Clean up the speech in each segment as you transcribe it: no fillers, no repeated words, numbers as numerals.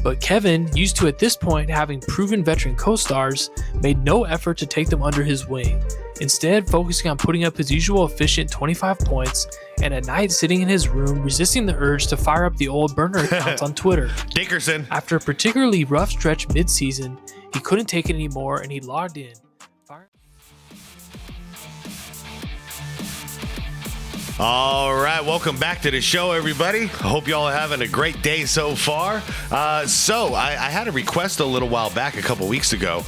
But Kevin, used to at this point having proven veteran co-stars, made no effort to take them under his wing, instead focusing on putting up his usual efficient 25 points, and at night sitting in his room resisting the urge to fire up the old burner accounts on Twitter. Dickerson. After a particularly rough stretch mid-season, he couldn't take it anymore and he logged in. All right, welcome back to the show, everybody. I hope y'all are having a great day so far. So I had a request a little while back, a couple weeks ago,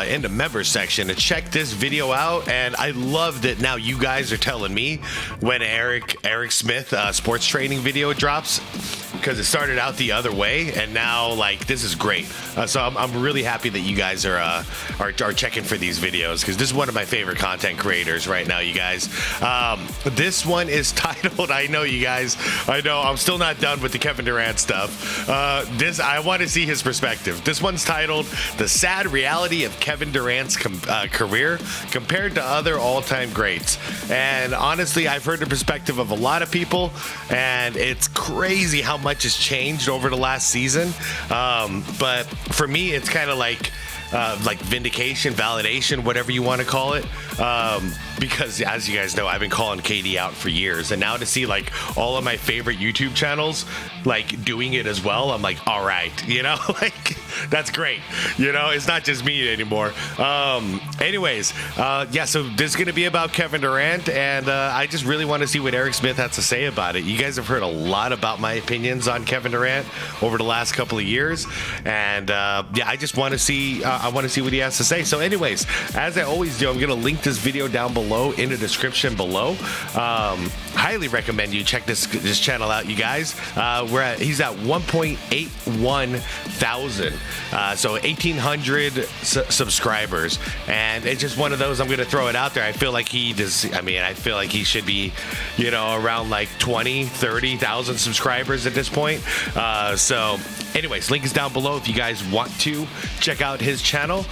in the members section to check this video out, and I love that now you guys are telling me when Eric Smith sports training video drops, because it started out the other way, and now like this is great. So I'm really happy that you guys are checking for these videos, because this is one of my favorite content creators right now, you guys. This one is titled, I know you guys, I know I'm still not done with the Kevin Durant stuff. I want to see his perspective. This one's titled "The Sad Reality of Kevin Durant's Career Compared to Other All-Time Greats." And honestly, I've heard the perspective of a lot of people, and it's crazy how much has changed over the last season. But for me, it's kind of like vindication, validation, whatever you want to call it. Because as you guys know, I've been calling KD out for years, and now to see like all of my favorite YouTube channels like doing it as well, I'm like, all right, you know, like that's great. You know, it's not just me anymore. Anyways, yeah, so this is going to be about Kevin Durant, and I just really want to see what Eric Smith has to say about it. You guys have heard a lot about my opinions on Kevin Durant over the last couple of years, and yeah, I just want to see what he has to say. So anyways, as I always do, I'm going to link this video down below in the description below. Highly recommend you check this channel out, you guys. He's at 1.81 thousand, so 1,800 subscribers, and it's just one of those. I'm going to throw it out there. I feel like he does. I mean, I feel like he should be, you know, around like 20,000-30,000 subscribers at this point. So anyways, link is down below if you guys want to check out his channel.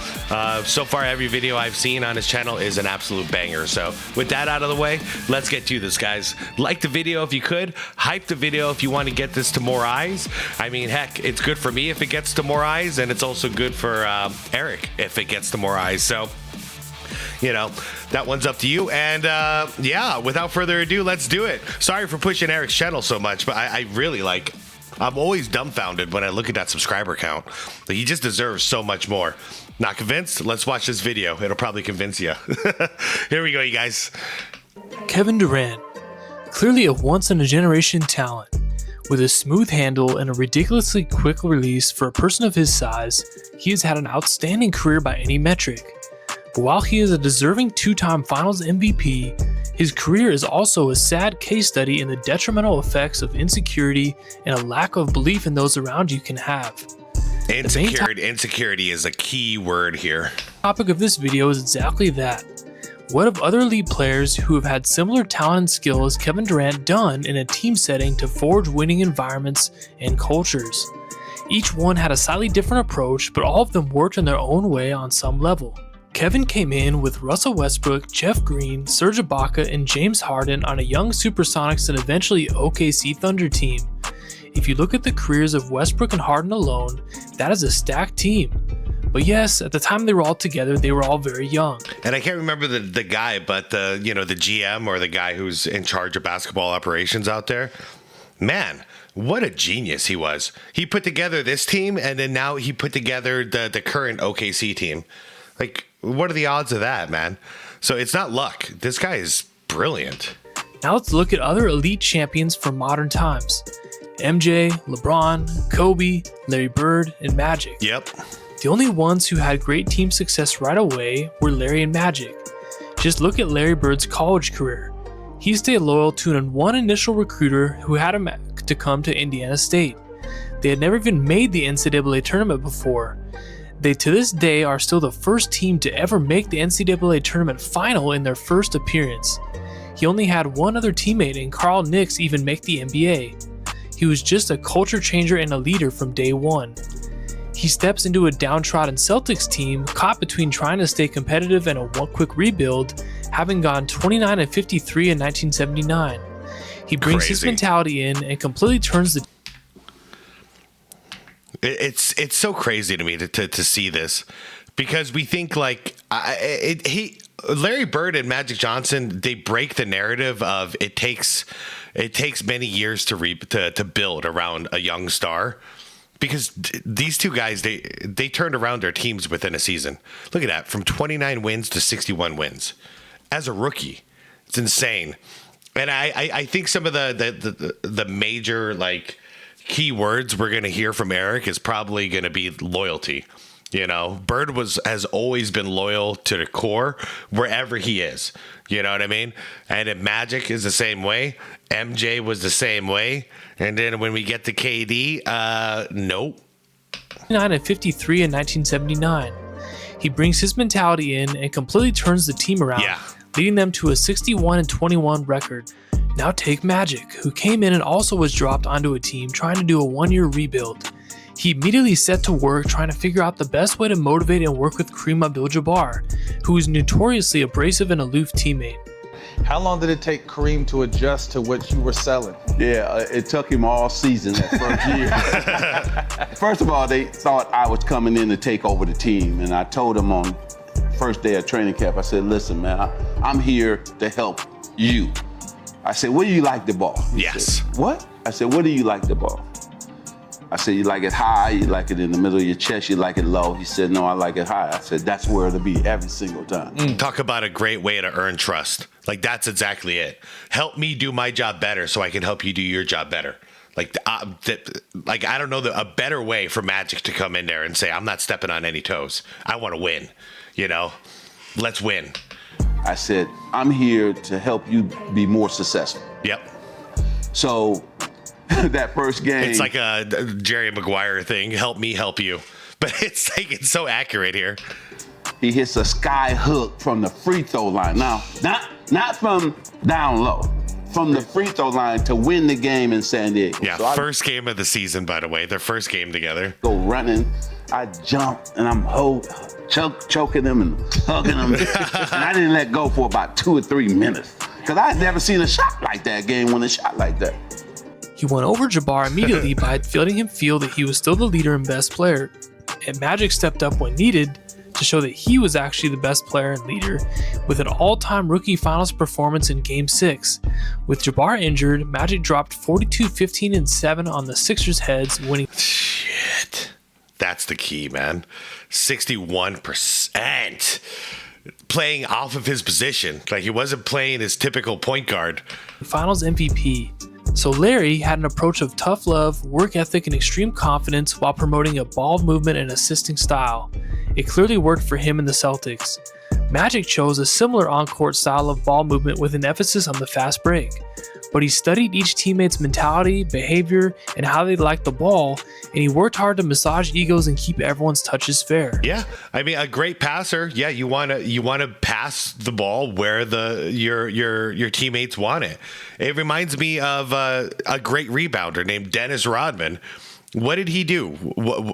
So far, every video I've seen on his channel is an absolute banger. So with that out of the way, let's get to this, guys. Like the video if you could. Hype the video if you want to get this to more eyes. I mean, heck, it's good for me if it gets to more eyes, and it's also good for Eric if it gets to more eyes. So, you know, that one's up to you. And yeah, without further ado, let's do it. Sorry for pushing Eric's channel so much, but I really like, I'm always dumbfounded when I look at that subscriber count. He just deserves so much more. Not convinced? Let's watch this video. It'll probably convince you. Here we go, you guys. Kevin Durant, clearly a once-in-a-generation talent. With a smooth handle and a ridiculously quick release for a person of his size, he has had an outstanding career by any metric. But while he is a deserving two-time Finals MVP, his career is also a sad case study in the detrimental effects of insecurity and a lack of belief in those around you can have. Insecurity is a key word here. The topic of this video is exactly that. What have other elite players who have had similar talent and skill as Kevin Durant done in a team setting to forge winning environments and cultures? Each one had a slightly different approach, but all of them worked in their own way on some level. Kevin came in with Russell Westbrook, Jeff Green, Serge Ibaka, and James Harden on a young Supersonics and eventually OKC Thunder team. If you look at the careers of Westbrook and Harden alone, that is a stacked team. But yes, at the time they were all together, they were all very young. And I can't remember the guy, but the GM or the guy who's in charge of basketball operations out there. Man, what a genius he was. He put together this team, and then now he put together the current OKC team. Like, what are the odds of that, man? So it's not luck. This guy is brilliant. Now let's look at other elite champions from modern times. MJ, LeBron, Kobe, Larry Bird, and Magic. Yep. The only ones who had great team success right away were Larry and Magic. Just look at Larry Bird's college career. He stayed loyal to one initial recruiter who had him to come to Indiana State. They had never even made the NCAA tournament before. They to this day are still the first team to ever make the NCAA tournament final in their first appearance. He only had one other teammate in Carl Nicks even make the NBA. He was just a culture changer and a leader from day one. He steps into a downtrodden Celtics team caught between trying to stay competitive and a quick rebuild, having gone 29-53 in 1979. He brings his mentality in and completely turns the... It's so crazy to me to see this, because we think like Larry Bird and Magic Johnson, they break the narrative of it takes many years to build around a young star, because these two guys, they turned around their teams within a season. Look at that, from 29 wins to 61 wins as a rookie. It's insane. And I think some of the major like key words we're going to hear from Eric is probably going to be loyalty. You know, Bird has always been loyal to the core wherever he is. You know what I mean? And if Magic is the same way, MJ was the same way. And then when we get to KD, nope. 9 and 53 in 1979. He brings his mentality in and completely turns the team around, leading them to a 61 and 21 record. Now take Magic, who came in and also was dropped onto a team trying to do a one-year rebuild. He immediately set to work trying to figure out the best way to motivate and work with Kareem Abdul-Jabbar, who is notoriously abrasive and aloof teammate. How long did it take Kareem to adjust to what you were selling? Yeah, it took him all season that first year. First of all, they thought I was coming in to take over the team, and I told them on first day of training camp, I said, listen, man, I'm here to help you. I said, what do you like the ball? He said, what? I said, what do you like the ball? I said, you like it high, you like it in the middle of your chest, you like it low. He said, no, I like it high. I said, that's where it'll be every single time. Talk about a great way to earn trust. Like, that's exactly it. Help me do my job better so I can help you do your job better. Like, I don't know a better way for Magic to come in there and say, I'm not stepping on any toes. I want to win. You know, let's win. I said, I'm here to help you be more successful. Yep. So that first game. It's like a Jerry Maguire thing. Help me help you. But it's so accurate here. He hits a sky hook from the free throw line. Now, not from down low, from the free throw line to win the game in San Diego. Yeah, so first game of the season, by the way. Their first game together. Go running. I jump and I'm choking him and hugging him. And I didn't let go for about 2 or 3 minutes. Because I had never seen a shot like that, game winning shot like that. He won over Jabbar immediately by letting him feel that he was still the leader and best player. And Magic stepped up when needed to show that he was actually the best player and leader, with an all-time rookie finals performance in Game 6. With Jabbar injured, Magic dropped 42, 15, and 7 on the Sixers' heads, winning. Shit. That's the key, man. 61%. Playing off of his position. Like, he wasn't playing his typical point guard. Finals MVP. So Larry had an approach of tough love, work ethic, and extreme confidence while promoting a ball movement and assisting style. It clearly worked for him and the Celtics. Magic chose a similar on-court style of ball movement with an emphasis on the fast break. But he studied each teammate's mentality, behavior, and how they liked the ball, and he worked hard to massage egos and keep everyone's touches fair. Yeah, I mean, a great passer. Yeah, you want to pass the ball where your teammates want it. It reminds me of a great rebounder named Dennis Rodman. What did he do?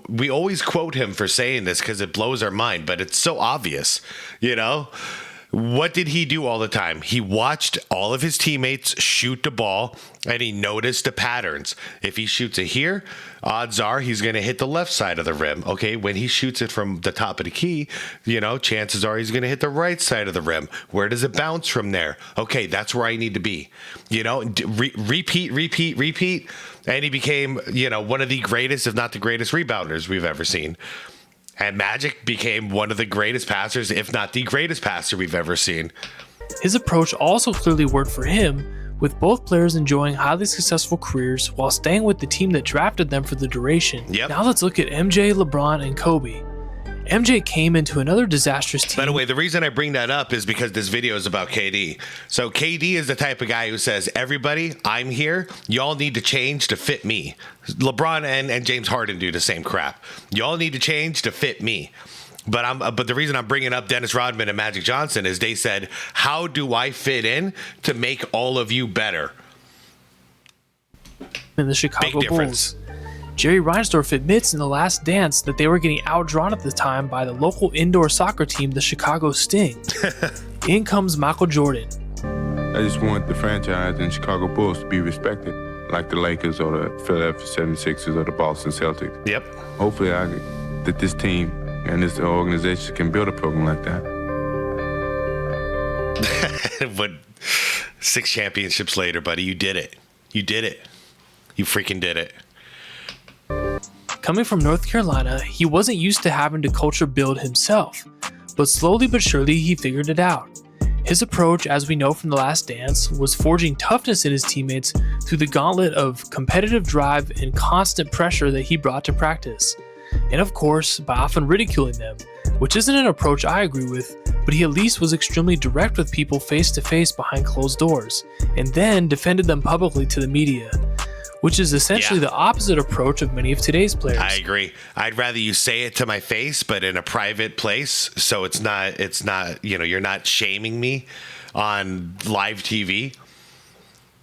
We always quote him for saying this because it blows our mind, but it's so obvious, you know? What did he do all the time? He watched all of his teammates shoot the ball, and he noticed the patterns. If he shoots it here, odds are he's going to hit the left side of the rim. Okay, when he shoots it from the top of the key, you know, chances are he's going to hit the right side of the rim. Where does it bounce from there? Okay, that's where I need to be. You know, repeat. And he became, you know, one of the greatest, if not the greatest rebounders we've ever seen. And Magic became one of the greatest passers, if not the greatest passer we've ever seen. His approach also clearly worked for him, with both players enjoying highly successful careers while staying with the team that drafted them for the duration. Yep. Now let's look at MJ, LeBron, and Kobe. MJ came into another disastrous team. By the way, the reason I bring that up is because this video is about KD. So KD is the type of guy who says, everybody, I'm here. Y'all need to change to fit me. LeBron and James Harden do the same crap. Y'all need to change to fit me. But the reason I'm bringing up Dennis Rodman and Magic Johnson is they said, how do I fit in to make all of you better? In the Chicago Big difference. Bulls. Jerry Reinsdorf admits in The Last Dance that they were getting outdrawn at the time by the local indoor soccer team, the Chicago Sting. In comes Michael Jordan. I just want the franchise and Chicago Bulls to be respected like the Lakers or the Philadelphia 76ers or the Boston Celtics. Yep. Hopefully that this team and this organization can build a program like that. But 6 championships later, buddy, you did it. You did it. You freaking did it. Coming from North Carolina, he wasn't used to having to culture build himself, but slowly but surely he figured it out. His approach, as we know from The Last Dance, was forging toughness in his teammates through the gauntlet of competitive drive and constant pressure that he brought to practice. And of course, by often ridiculing them, which isn't an approach I agree with, but he at least was extremely direct with people face to face behind closed doors, and then defended them publicly to the media, which is essentially the opposite approach of many of today's players. I agree. I'd rather you say it to my face, but in a private place, so it's not, you're not shaming me on live TV,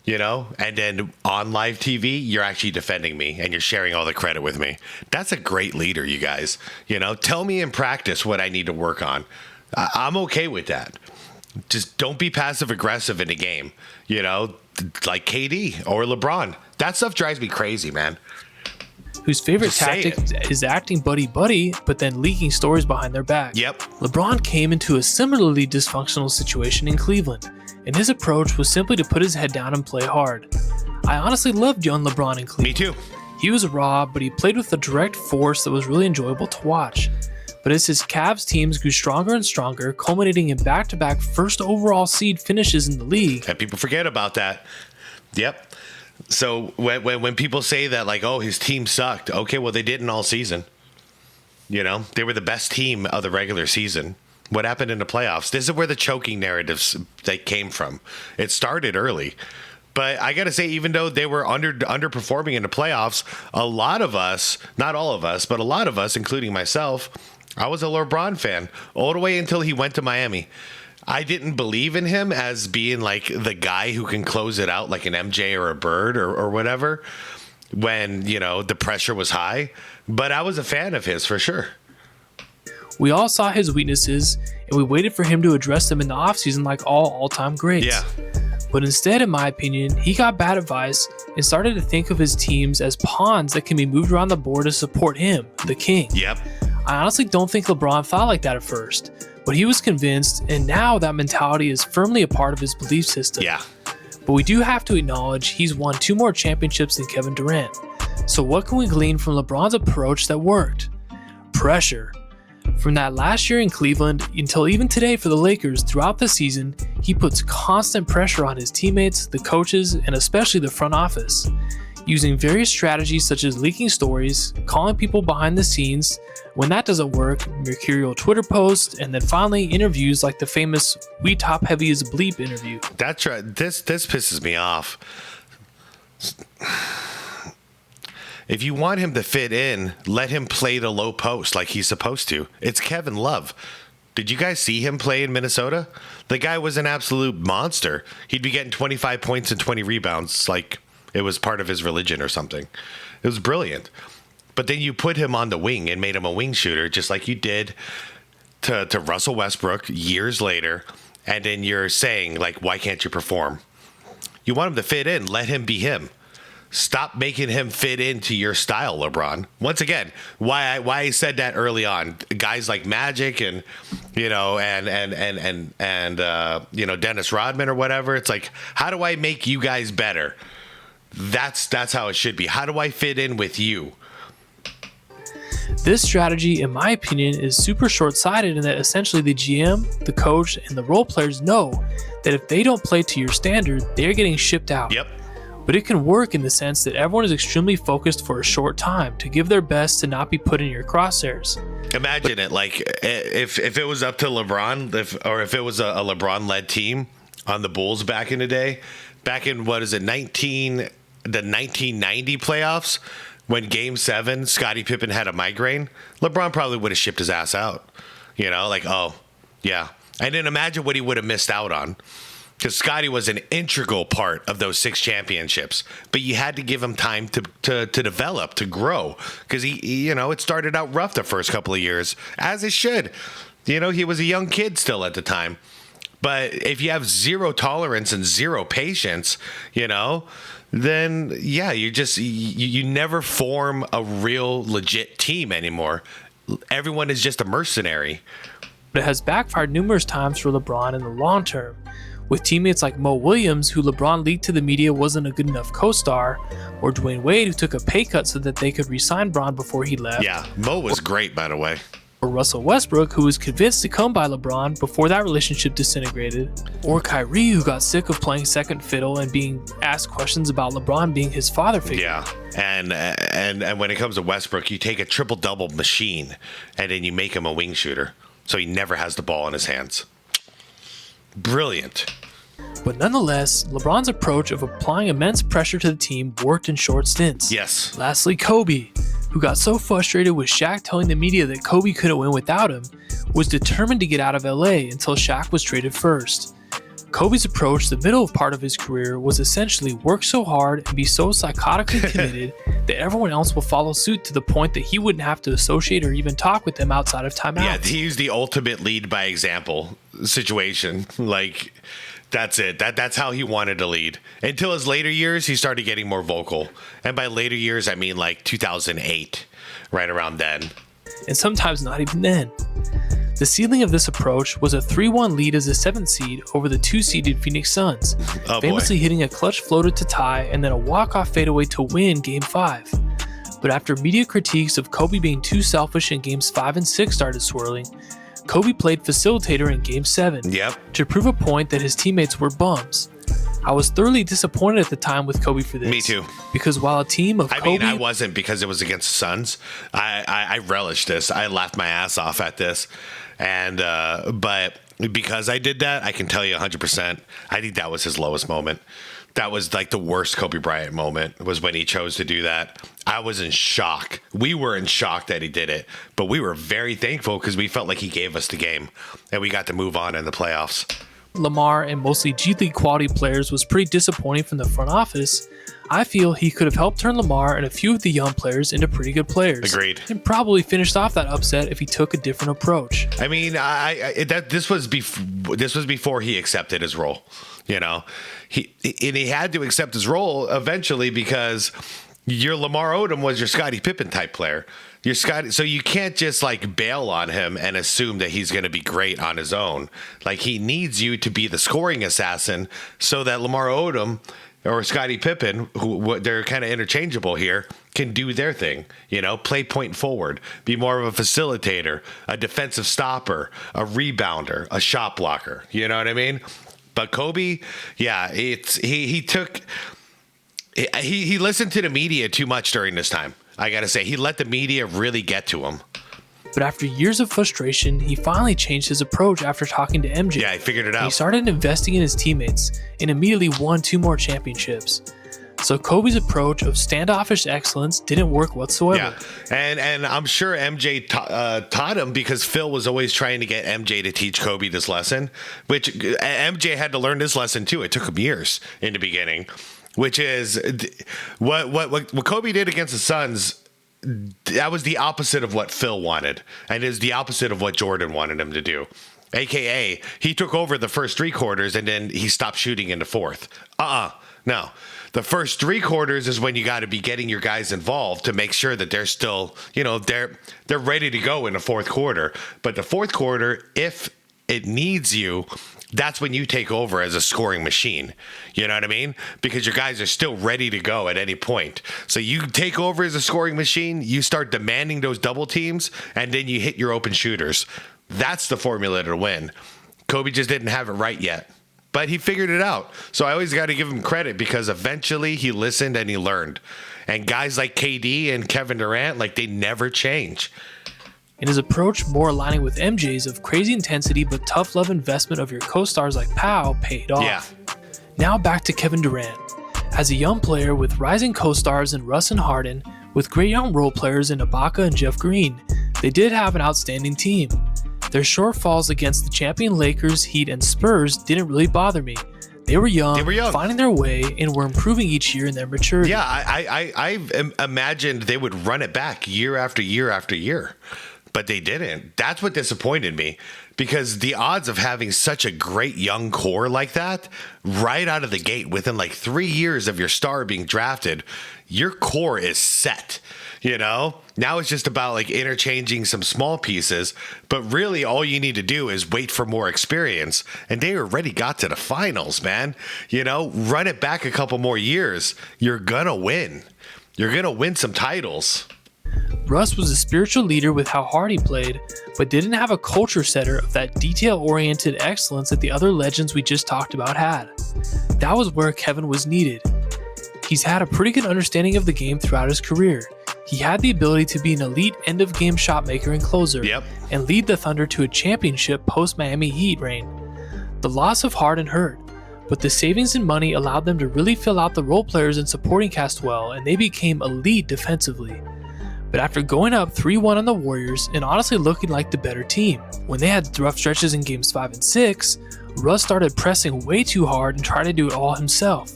and then on live TV, you're actually defending me and you're sharing all the credit with me. That's a great leader, you guys. Tell me in practice what I need to work on. I'm okay with that. Just don't be passive aggressive in a game, like KD or LeBron. That stuff drives me crazy, man. Whose favorite tactic is acting buddy-buddy, but then leaking stories behind their back. Yep. LeBron came into a similarly dysfunctional situation in Cleveland, and his approach was simply to put his head down and play hard. I honestly loved young LeBron in Cleveland. Me too. He was raw, but he played with a direct force that was really enjoyable to watch. But as his Cavs teams grew stronger and stronger, culminating in back-to-back first overall seed finishes in the league. And people forget about that. Yep. So when people say that, like, oh, his team sucked. Okay, well, they didn't all season. They were the best team of the regular season. What happened in the playoffs? This is where the choking narratives they came from. It started early. But I got to say, even though they were underperforming in the playoffs, a lot of us, not all of us, but a lot of us, including myself, I was a LeBron fan all the way until he went to Miami. I didn't believe in him as being like the guy who can close it out like an MJ or a Bird or whatever when, the pressure was high. But I was a fan of his for sure. We all saw his weaknesses, and we waited for him to address them in the offseason like all-time greats. Yeah. But instead, in my opinion, he got bad advice and started to think of his teams as pawns that can be moved around the board to support him, the king. Yep. I honestly don't think LeBron thought like that at first, but he was convinced, and now that mentality is firmly a part of his belief system. Yeah. But we do have to acknowledge he's won 2 more championships than Kevin Durant. So what can we glean from LeBron's approach that worked? Pressure. From that last year in Cleveland until even today for the Lakers, throughout the season, he puts constant pressure on his teammates, the coaches, and especially the front office, using various strategies such as leaking stories, calling people behind the scenes. When that doesn't work, mercurial Twitter posts, and then finally interviews like the famous "We Top Heavy as Bleep" interview. That's right. This pisses me off. If you want him to fit in, let him play the low post like he's supposed to. It's Kevin Love. Did you guys see him play in Minnesota? The guy was an absolute monster. He'd be getting 25 points and 20 rebounds like it was part of his religion or something. It was brilliant. But then you put him on the wing and made him a wing shooter, just like you did to Russell Westbrook years later. And then you're saying, like, why can't you perform? You want him to fit in. Let him be him. Stop making him fit into your style, LeBron. Once again, why I said that early on. Guys like Magic and Dennis Rodman or whatever. It's like, how do I make you guys better? That's how it should be. How do I fit in with you? This strategy, in my opinion, is super short-sighted in that essentially the GM, the coach, and the role players know that if they don't play to your standard, they're getting shipped out. Yep. But it can work in the sense that everyone is extremely focused for a short time to give their best to not be put in your crosshairs. Imagine it, like if it was up to LeBron, if it was a LeBron-led team on the Bulls back in the day, back in the 1990 playoffs, when Game 7, Scottie Pippen had a migraine, LeBron probably would have shipped his ass out. Oh, yeah. And then imagine what he would have missed out on. Because Scottie was an integral part of those 6 championships, but you had to give him time to develop, to grow. Because he it started out rough the first couple of years, as it should. He was a young kid still at the time. But if you have zero tolerance and zero patience, then yeah, you never form a real legit team anymore. Everyone is just a mercenary. But it has backfired numerous times for LeBron in the long term, with teammates like Mo Williams, who LeBron leaked to the media wasn't a good enough co-star, or Dwayne Wade, who took a pay cut so that they could re-sign Bron before he left. Yeah, Mo was great, by the way. Or Russell Westbrook, who was convinced to come by LeBron before that relationship disintegrated. Or Kyrie, who got sick of playing second fiddle and being asked questions about LeBron being his father figure. Yeah, and when it comes to Westbrook, you take a triple-double machine and then you make him a wing shooter, so he never has the ball in his hands. Brilliant. But nonetheless, LeBron's approach of applying immense pressure to the team worked in short stints. Yes. Lastly, Kobe, who got so frustrated with Shaq telling the media that Kobe couldn't win without him, was determined to get out of LA until Shaq was traded first. Kobe's approach the middle part of his career was essentially work so hard and be so psychotically committed that everyone else will follow suit, to the point that he wouldn't have to associate or even talk with them outside of timeout. Yeah, he used the ultimate lead by example situation. Like, that's it. That's how he wanted to lead. Until his later years, he started getting more vocal. And by later years, I mean like 2008, right around then. And sometimes not even then. The ceiling of this approach was a 3-1 lead as a 7th seed over the 2-seeded Phoenix Suns, famously hitting a clutch floater to tie and then a walk-off fadeaway to win Game 5. But after media critiques of Kobe being too selfish in Games 5 and 6 started swirling, Kobe played facilitator in Game 7 to prove a point that his teammates were bums. I was thoroughly disappointed at the time with Kobe for this. Me too. Because while a team of Kobe... I wasn't, because it was against the Suns. I relished this. I laughed my ass off at this. And but because I did that, I can tell you 100%, I think that was his lowest moment. That was like the worst Kobe Bryant moment, was when he chose to do that. I was in shock. We were in shock that he did it, but we were very thankful because we felt like he gave us the game and we got to move on in the playoffs. Lamar and mostly G League quality players was pretty disappointing from the front office. I feel he could have helped turn Lamar and a few of the young players into pretty good players. Agreed. And probably finished off that upset if he took a different approach. I mean, this was before he accepted his role. He had to accept his role eventually, because your Lamar Odom was your Scottie Pippen type player. So you can't just like bail on him and assume that he's going to be great on his own. Like, he needs you to be the scoring assassin so that Lamar Odom or Scottie Pippen, who they're kind of interchangeable here, can do their thing. Play point forward, be more of a facilitator, a defensive stopper, a rebounder, a shot blocker. You know what I mean? But Kobe, yeah, he listened to the media too much during this time. I got to say, he let the media really get to him. But after years of frustration, he finally changed his approach after talking to MJ. Yeah, he figured it out. He started investing in his teammates and immediately won 2 more championships. So Kobe's approach of standoffish excellence didn't work whatsoever. Yeah, and I'm sure MJ taught him, because Phil was always trying to get MJ to teach Kobe this lesson, which MJ had to learn this lesson too. It took him years in the beginning, which is what Kobe did against the Suns. That was the opposite of what Phil wanted, and is the opposite of what Jordan wanted him to do. AKA, he took over the first 3 quarters and then he stopped shooting in the fourth. No. The first 3 quarters is when you got to be getting your guys involved to make sure that they're still, they're ready to go in the fourth quarter. But the fourth quarter, if it needs you, that's when you take over as a scoring machine. You know what I mean? Because your guys are still ready to go at any point. So you take over as a scoring machine, you start demanding those double teams, and then you hit your open shooters. That's the formula to win. Kobe just didn't have it right yet, but he figured it out. So I always got to give him credit, because eventually he listened and he learned. And guys like KD and Kevin Durant, like, they never change. And his approach, more aligning with MJ's of crazy intensity but tough love investment of your co-stars like Powell, paid off. Yeah. Now back to Kevin Durant. As a young player with rising co-stars in Russ and Harden, with great young role players in Ibaka and Jeff Green, they did have an outstanding team. Their shortfalls against the champion Lakers, Heat, and Spurs didn't really bother me. They were young, finding their way, and were improving each year in their maturity. Yeah, I imagined they would run it back year after year after year. but they didn't. That's what disappointed me, because the odds of having such a great young core like that right out of the gate within like 3 years of your star being drafted, your core is set. Now it's just about like interchanging some small pieces, but really all you need to do is wait for more experience. And they already got to the finals, man. Run it back a couple more years. You're gonna win. You're gonna win some titles. Russ was a spiritual leader with how hard he played, but didn't have a culture setter of that detail-oriented excellence that the other legends we just talked about had. That was where Kevin was needed. He's had a pretty good understanding of the game throughout his career. He had the ability to be an elite end-of-game shot maker and closer, and lead the Thunder to a championship post-Miami Heat reign. The loss of Harden hurt, but the savings in money allowed them to really fill out the role players and supporting cast well, and they became elite defensively. But after going up 3-1 on the Warriors and honestly looking like the better team, when they had rough stretches in games 5 and 6, Russ started pressing way too hard and tried to do it all himself.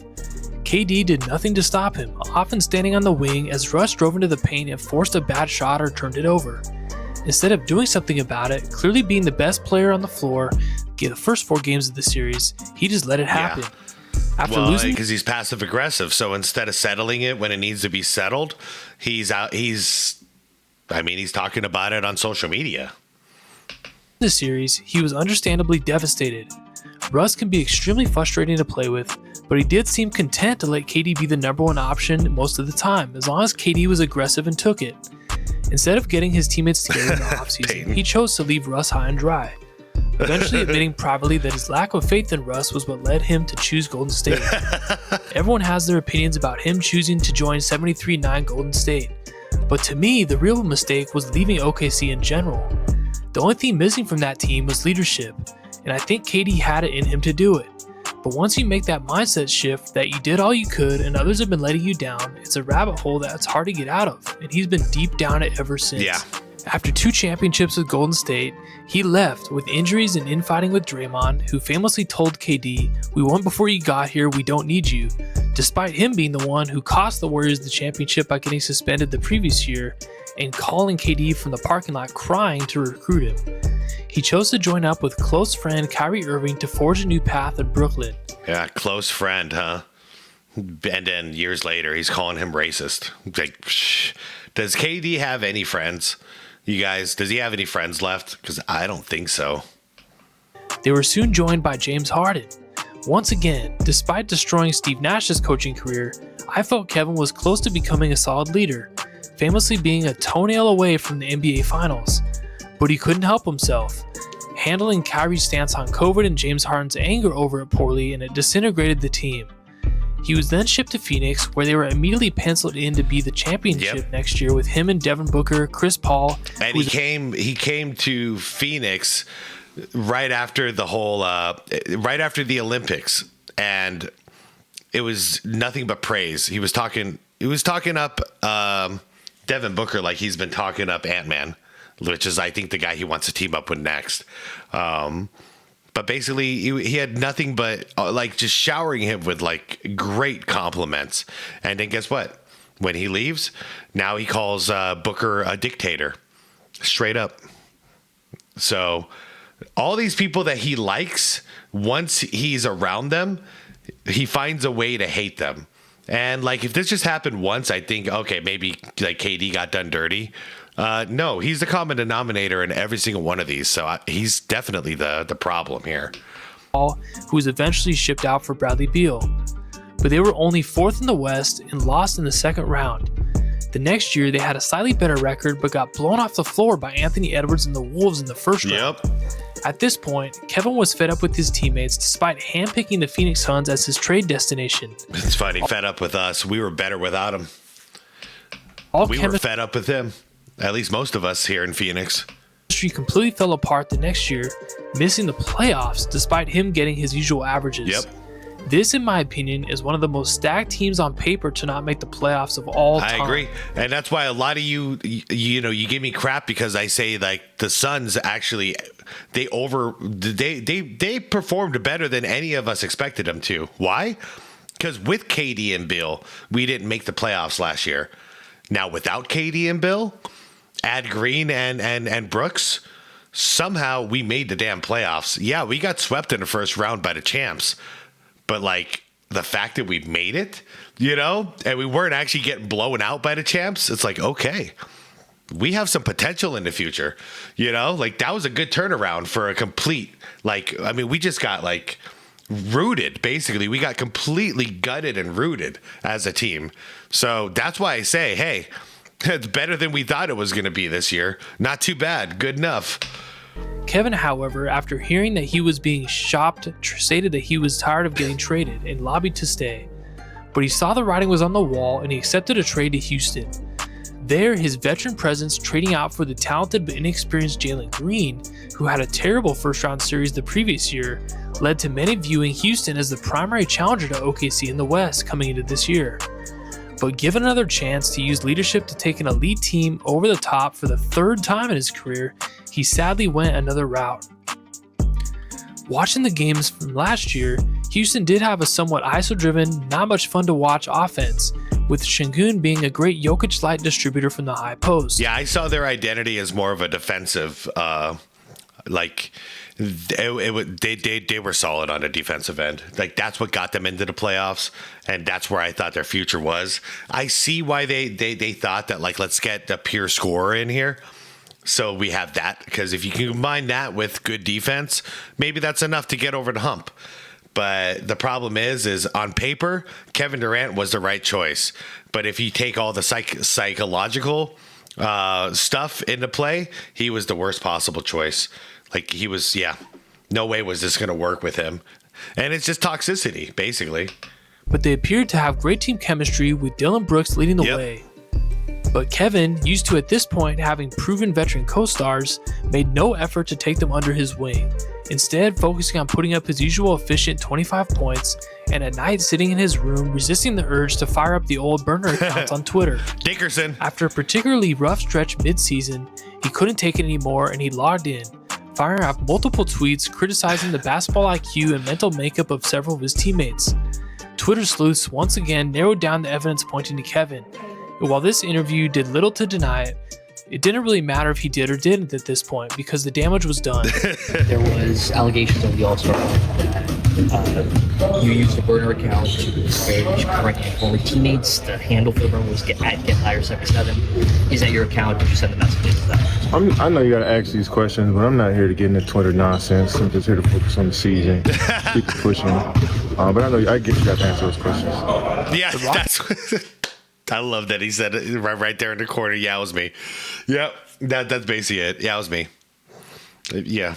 KD did nothing to stop him, often standing on the wing as Russ drove into the paint and forced a bad shot or turned it over. Instead of doing something about it, clearly being the best player on the floor, the first 4 games of the series, he just let it happen. After losing, because he's passive aggressive, so instead of settling it when it needs to be settled, he's talking about it on social media. The series, he was understandably devastated. Russ can be extremely frustrating to play with, but he did seem content to let KD be the number 1 option most of the time, as long as KD was aggressive and took it. Instead of getting his teammates together in the offseason, he chose to leave Russ high and dry, eventually admitting privately that his lack of faith in Russ was what led him to choose Golden State. Everyone has their opinions about him choosing to join 73-9 Golden State, but to me, the real mistake was leaving OKC in general. The only thing missing from that team was leadership, and I think KD had it in him to do it. But once you make that mindset shift that you did all you could and others have been letting you down, it's a rabbit hole that's hard to get out of, and he's been deep down it ever since. Yeah. After 2 championships with Golden State, he left with injuries and infighting with Draymond, who famously told KD, "We won before you got here, we don't need you," despite him being the one who cost the Warriors the championship by getting suspended the previous year and calling KD from the parking lot crying to recruit him. He chose to join up with close friend Kyrie Irving to forge a new path in Brooklyn. Yeah, close friend, huh? And then years later, he's calling him racist. Like, psh. Does KD have any friends? You guys, does he have any friends left? Because I don't think so. They were soon joined by James Harden. Once again, despite destroying Steve Nash's coaching career, I felt Kevin was close to becoming a solid leader, famously being a toenail away from the NBA Finals. But he couldn't help himself, handling Kyrie's stance on COVID and James Harden's anger over it poorly, and it disintegrated the team. He was then shipped to Phoenix, where they were immediately penciled in to be the championship next year with him and Devin Booker, Chris Paul. And he came to Phoenix right after the whole right after the Olympics, and it was nothing but praise. He was talking up Devin Booker like he's been talking up Ant-Man, which is, I think, the guy he wants to team up with next. But basically, he had nothing but like just showering him with like great compliments. And then guess what? When he leaves, now he calls Booker a dictator, straight up. So all these people that he likes, once he's around them, he finds a way to hate them. And like, if this just happened once, I think, okay, maybe like KD got done dirty. No, he's the common denominator in every single one of these. So he's definitely the problem here. Paul, who was eventually shipped out for Bradley Beal. But they were only 4th in the West and lost in the second round. The next year, they had a slightly better record, but got blown off the floor by Anthony Edwards and the Wolves in the first round. At this point, Kevin was fed up with his teammates despite handpicking the Phoenix Suns as his trade destination. It's funny, fed up with us. We were better without him. We were fed up with him. At least most of us here in Phoenix. Chemistry completely fell apart the next year, missing the playoffs despite him getting his usual averages. This, in my opinion, is one of the most stacked teams on paper to not make the playoffs of all time. I agree. And that's why a lot of you give me crap because I say like the Suns actually they performed better than any of us expected them to. Why? Because with KD and Bill, we didn't make the playoffs last year. Now without KD and Bill, add Green and Brooks, somehow we made the damn playoffs. Yeah, we got swept in the first round by the champs, but like the fact that we made it, and we weren't actually getting blown out by the champs, it's like, okay, we have some potential in the future, like that was a good turnaround for a complete, we just got like rooted. Basically, we got completely gutted and rooted as a team. So that's why I say, hey, it's better than we thought it was going to be this year. Not too bad. Good enough. Kevin, however, after hearing that he was being shopped, stated that he was tired of getting traded and lobbied to stay. But he saw the writing was on the wall and he accepted a trade to Houston. There, his veteran presence trading out for the talented but inexperienced Jalen Green, who had a terrible first-round series the previous year, led to many viewing Houston as the primary challenger to OKC in the West coming into this year. But given another chance to use leadership to take an elite team over the top for the third time in his career, he sadly went another route. Watching the games from last year, Houston did have a somewhat ISO-driven, not much fun to watch offense, with Şengün being a great Jokic-light distributor from the high post. Yeah, I saw their identity as more of a defensive, they were solid on a defensive end. Like that's what got them into the playoffs, and that's where I thought their future was. I see why they thought that, like, let's get a pure scorer in here. So we have that, because if you can combine that with good defense, maybe that's enough to get over the hump. But the problem is on paper, Kevin Durant was the right choice. But if you take all the psychological stuff into play, he was the worst possible choice. Like he was, no way was this going to work with him. And it's just toxicity, basically. But they appeared to have great team chemistry with Dylan Brooks leading the way. But Kevin, used to at this point having proven veteran co-stars, made no effort to take them under his wing, instead focusing on putting up his usual efficient 25 points, and at night sitting in his room resisting the urge to fire up the old burner accounts on Twitter. Dickerson. After a particularly rough stretch mid-season, he couldn't take it anymore and he logged in, firing off multiple tweets criticizing the basketball IQ and mental makeup of several of his teammates. Twitter sleuths once again narrowed down the evidence pointing to Kevin. And while this interview did little to deny it, it didn't really matter if he did or didn't at this point because the damage was done. There was allegations of the All-Star that you used a burner account to disparage current and former teammates. The handle for the burner was @GetHigher77. Is that your account? Did you send the messages to that? I know you gotta ask these questions, but I'm not here to get into Twitter nonsense. I'm just here to focus on the season, keep it pushing. But I get you got to answer those questions. Yeah, that's... I love that he said it right there in the corner. Yeah, it was me. Yep, that's basically it. Yeah, it was me. Yeah.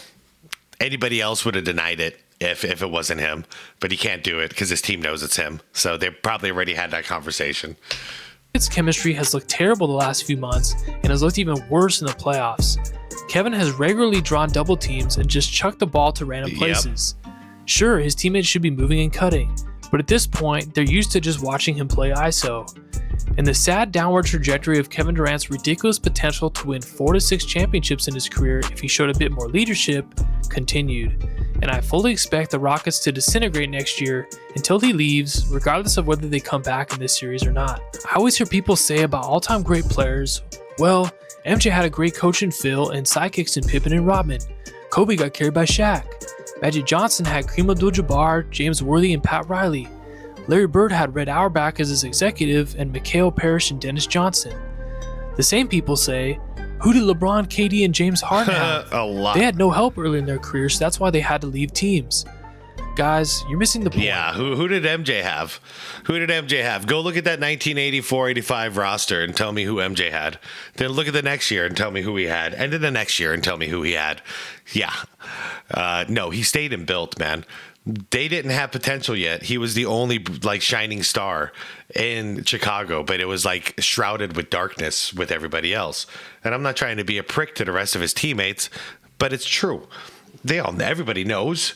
Anybody else would have denied it if it wasn't him, but he can't do it because his team knows it's him. So they probably already had that conversation. Its chemistry has looked terrible the last few months and has looked even worse in the playoffs. Kevin has regularly drawn double teams and just chucked the ball to random places. Sure, his teammates should be moving and cutting, but at this point, they're used to just watching him play ISO. And the sad downward trajectory of Kevin Durant's ridiculous potential to win 4 to 6 championships in his career if he showed a bit more leadership continued. And I fully expect the Rockets to disintegrate next year until he leaves, regardless of whether they come back in this series or not. I always hear people say about all-time great players, well, MJ had a great coach in Phil and sidekicks in Pippen and Rodman. Kobe got carried by Shaq. Magic Johnson had Kareem Abdul-Jabbar, James Worthy, and Pat Riley. Larry Bird had Red Auerbach as his executive and Mikhail Parrish and Dennis Johnson. The same people say, who did LeBron, KD, and James Harden have? A lot. They had no help early in their careers, so that's why they had to leave teams. Guys, you're missing the point. Yeah, who did MJ have? Who did MJ have? Go look at that 1984-85 roster and tell me who MJ had. Then look at the next year and tell me who he had. And then the next year and tell me who he had. Yeah. No, he stayed and built, man. They didn't have potential yet. He was the only shining star in Chicago, but it was shrouded with darkness with everybody else. And I'm not trying to be a prick to the rest of his teammates, but it's true. Everybody knows,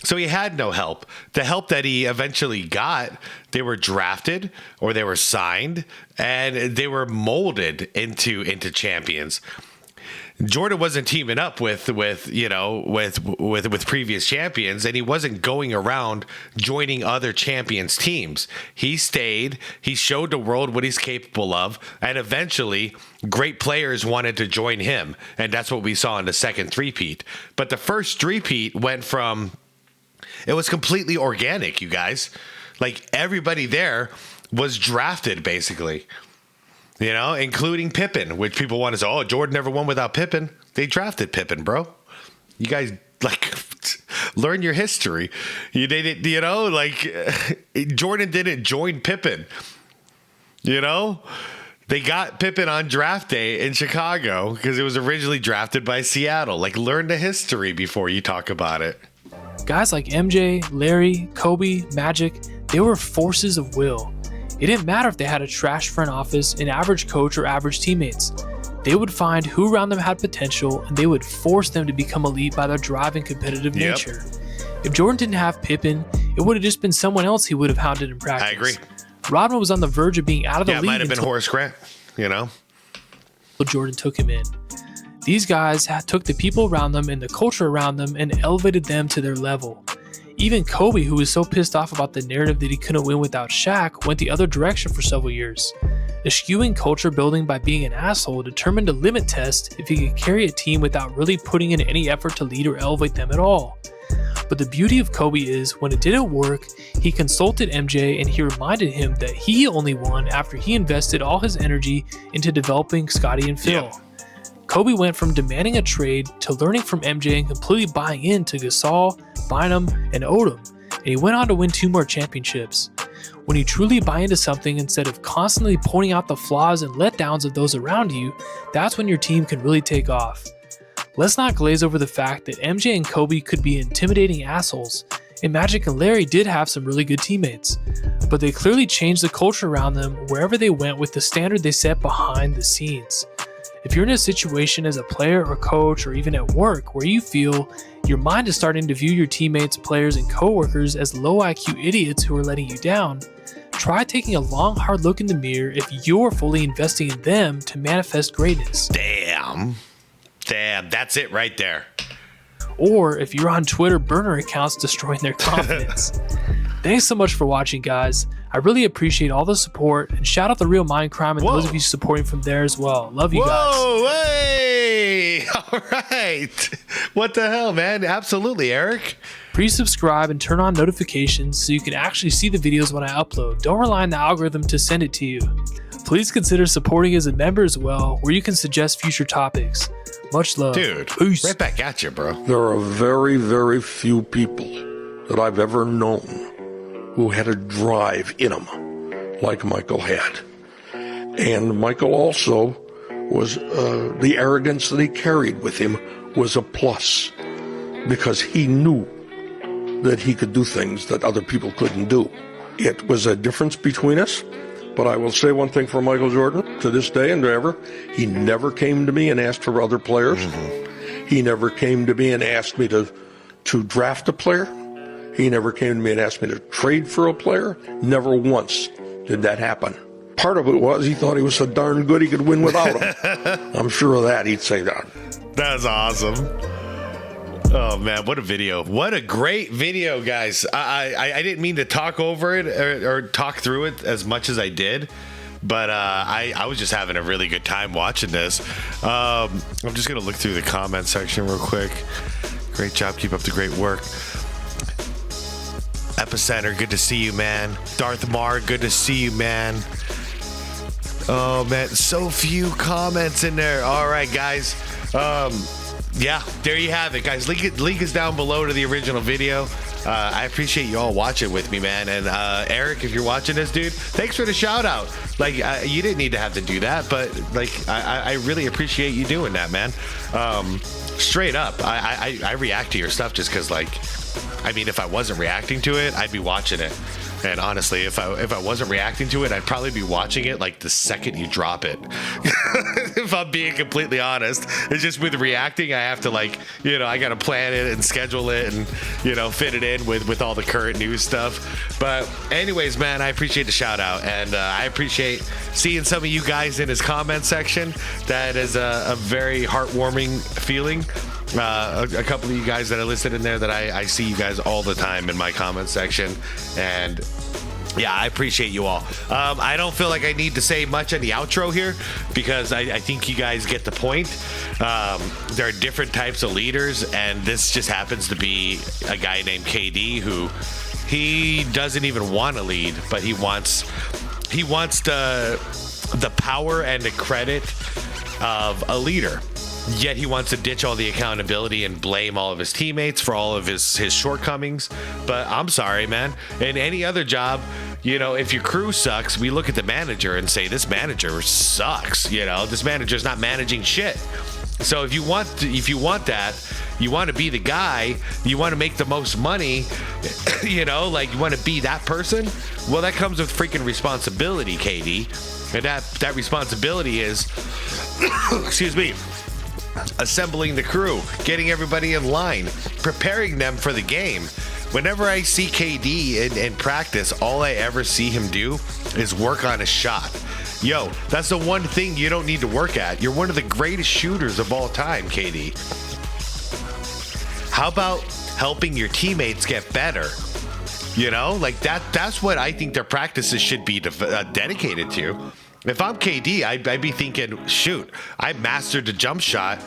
So he had no help. The help that he eventually got, they were drafted or they were signed and they were molded into champions. Jordan wasn't teaming up with previous champions, and he wasn't going around joining other champions' teams. He stayed. He showed the world what he's capable of, and eventually, great players wanted to join him, and that's what we saw in the second three-peat. But the first three-peat went from, it was completely organic, you guys. Like, everybody there was drafted, basically. You know, including Pippen, which people want to say, oh, Jordan never won without Pippen. They drafted Pippen, bro. You guys, like, learn your history. You didn't, you know, like, Jordan didn't join Pippen. You know, they got Pippen on draft day in Chicago because it was originally drafted by Seattle. Like, learn the history before you talk about it. Guys like MJ, Larry, Kobe, Magic, they were forces of will. It didn't matter if they had a trash front office, an average coach, or average teammates. They would find who around them had potential, and they would force them to become elite by their drive and competitive nature. If Jordan didn't have Pippen, it would have just been someone else he would have hounded in practice. I agree. Rodman was on the verge of being out of the league. Yeah, it might have been Horace Grant, you know? Jordan took him in. These guys took the people around them and the culture around them and elevated them to their level. Even Kobe, who was so pissed off about the narrative that he couldn't win without Shaq, went the other direction for several years. Eschewing culture building by being an asshole, determined to limit test if he could carry a team without really putting in any effort to lead or elevate them at all. But the beauty of Kobe is, when it didn't work, he consulted MJ and he reminded him that he only won after he invested all his energy into developing Scottie and Phil. Yep. Kobe went from demanding a trade to learning from MJ and completely buying into Gasol, Bynum, and Odom, and he went on to win 2 more championships. When you truly buy into something instead of constantly pointing out the flaws and letdowns of those around you, that's when your team can really take off. Let's not glaze over the fact that MJ and Kobe could be intimidating assholes, and Magic and Larry did have some really good teammates, but they clearly changed the culture around them wherever they went with the standard they set behind the scenes. If you're in a situation as a player or coach or even at work where you feel your mind is starting to view your teammates, players, and coworkers as low IQ idiots who are letting you down, try taking a long, hard look in the mirror if you're fully investing in them to manifest greatness. Damn, that's it right there. Or if you're on Twitter burner accounts destroying their confidence. Thanks so much for watching, guys. I really appreciate all the support, and shout out the Real Mind Crime and those of you supporting from there as well. Love you guys. Whoa, hey! All right. What the hell, man? Absolutely, Eric. Please subscribe and turn on notifications so you can actually see the videos when I upload. Don't rely on the algorithm to send it to you. Please consider supporting as a member as well, where you can suggest future topics. Much love. Dude, peace. Right back at you, bro. There are very, very few people that I've ever known who had a drive in them like Michael had. And Michael also was, the arrogance that he carried with him was a plus, because he knew that he could do things that other people couldn't do. It was a difference between us, but I will say one thing for Michael Jordan, to this day and ever, he never came to me and asked for other players. Mm-hmm. He never came to me and asked me to draft a player. He never came to me and asked me to trade for a player. Never once did that happen. Part of it was he thought he was so darn good he could win without him. I'm sure of that. He'd say that. That's awesome. Oh, man, what a video. What a great video, guys. I didn't mean to talk over it or talk through it as much as I did, but I was just having a really good time watching this. I'm just going to look through the comment section real quick. Great job. Keep up the great work. Epicenter, good to see you, man. Darth Marr, good to see you, man. Oh, man, so few comments in there. All right, guys. Yeah, there you have it, guys. Link is down below to the original video. I appreciate you all watching with me, man. And Eric, if you're watching this, dude, thanks for the shout out. Like, you didn't need to have to do that, but like, I really appreciate you doing that, man. Straight up, I react to your stuff just because, like, I mean, if I wasn't reacting to it, I'd be watching it. And honestly, if I wasn't reacting to it, I'd probably be watching it like the second you drop it. If I'm being completely honest, it's just with reacting, I have to I got to plan it and schedule it and, fit it in with all the current news stuff. But anyways, man, I appreciate the shout out, and I appreciate seeing some of you guys in his comment section. That is a very heartwarming feeling. A couple of you guys that are listed in there that I see you guys all the time in my comment section, and yeah, I appreciate you all. I don't feel like I need to say much on the outro here because I think you guys get the point. There are different types of leaders, and this just happens to be a guy named KD who he doesn't even want to lead, but he wants the power and the credit of a leader. Yet he wants to ditch all the accountability and blame all of his teammates for all of his shortcomings. But I'm sorry, man. In any other job, if your crew sucks, we look at the manager and say, this manager sucks. This manager's not managing shit. So if you want that, you want to be the guy, you want to make the most money, you want to be that person. Well, that comes with freaking responsibility, KD. And that responsibility is, excuse me, assembling the crew, getting everybody in line, preparing them for the game. Whenever I see KD in practice, all I ever see him do is work on a shot. Yo, that's the one thing you don't need to work at. You're one of the greatest shooters of all time, KD. How about helping your teammates get better? That's what I think their practices should be dedicated to. If I'm KD, I'd be thinking, shoot, I mastered the jump shot,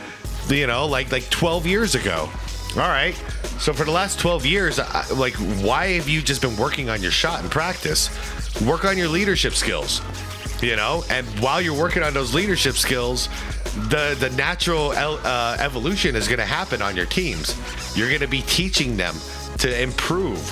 like 12 years ago. All right. So for the last 12 years, why have you just been working on your shot in practice? Work on your leadership skills, and while you're working on those leadership skills, the natural evolution is going to happen on your teams. You're going to be teaching them to improve,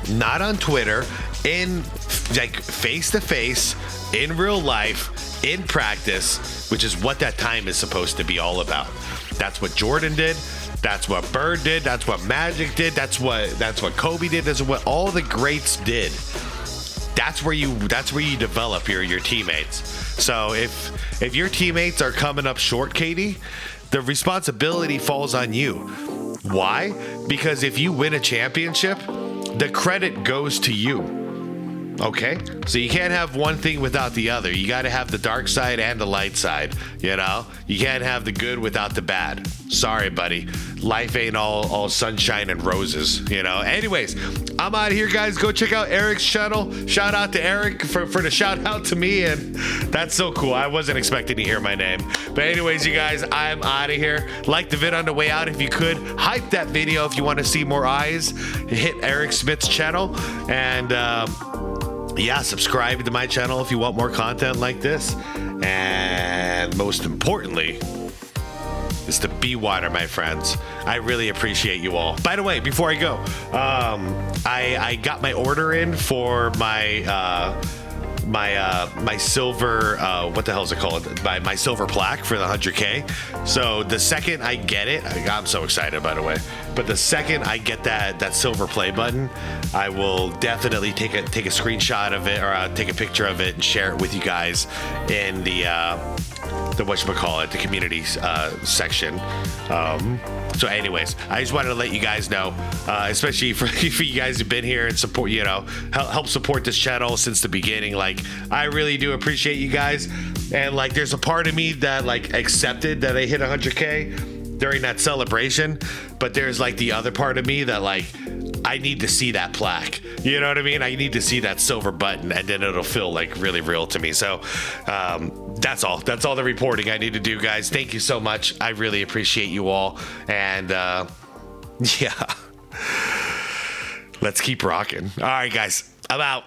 not on Twitter, in face to face, in real life, in practice, which is what that time is supposed to be all about. That's what Jordan did. That's what Bird did. That's what Magic did. That's what Kobe did. That's what all the greats did. That's where you develop your teammates. So if your teammates are coming up short, Katie, the responsibility falls on you. Why? Because if you win a championship, the credit goes to you. Okay, so you can't have one thing without the other. You got to have the dark side and the light side. You can't have the good without the bad. Sorry, buddy. Life ain't all sunshine and roses. Anyways, I'm out of here, guys. Go check out Eric's channel. Shout out to Eric for the shout out to me, and that's so cool. I wasn't expecting to hear my name. But anyways, you guys, I'm out of here. Like the vid on the way out if you could. Hype that video if you want to see more eyes. Hit Eric Smith's channel, and subscribe to my channel if you want more content like this. And most importantly, is to be water, my friends. I really appreciate you all. By the way, before I go, I got my order in for my my silver, what the hell is it called? My silver plaque for the 100K. So the second I get it, I'm so excited, by the way. But the second I get that silver play button, I will definitely take a screenshot of it, or take a picture of it and share it with you guys in the whatchamacallit, the community section. So anyways, I just wanted to let you guys know, especially for you guys who've been here and support, help support this channel since the beginning. I really do appreciate you guys. And there's a part of me that accepted that I hit 100K during that celebration, but there's the other part of me that I need to see that plaque. You know what I mean? I need to see that silver button, and then it'll feel really real to me. So that's all the reporting I need to do, guys. Thank you so much. I really appreciate you all. And let's keep rocking. All right, guys, I'm out.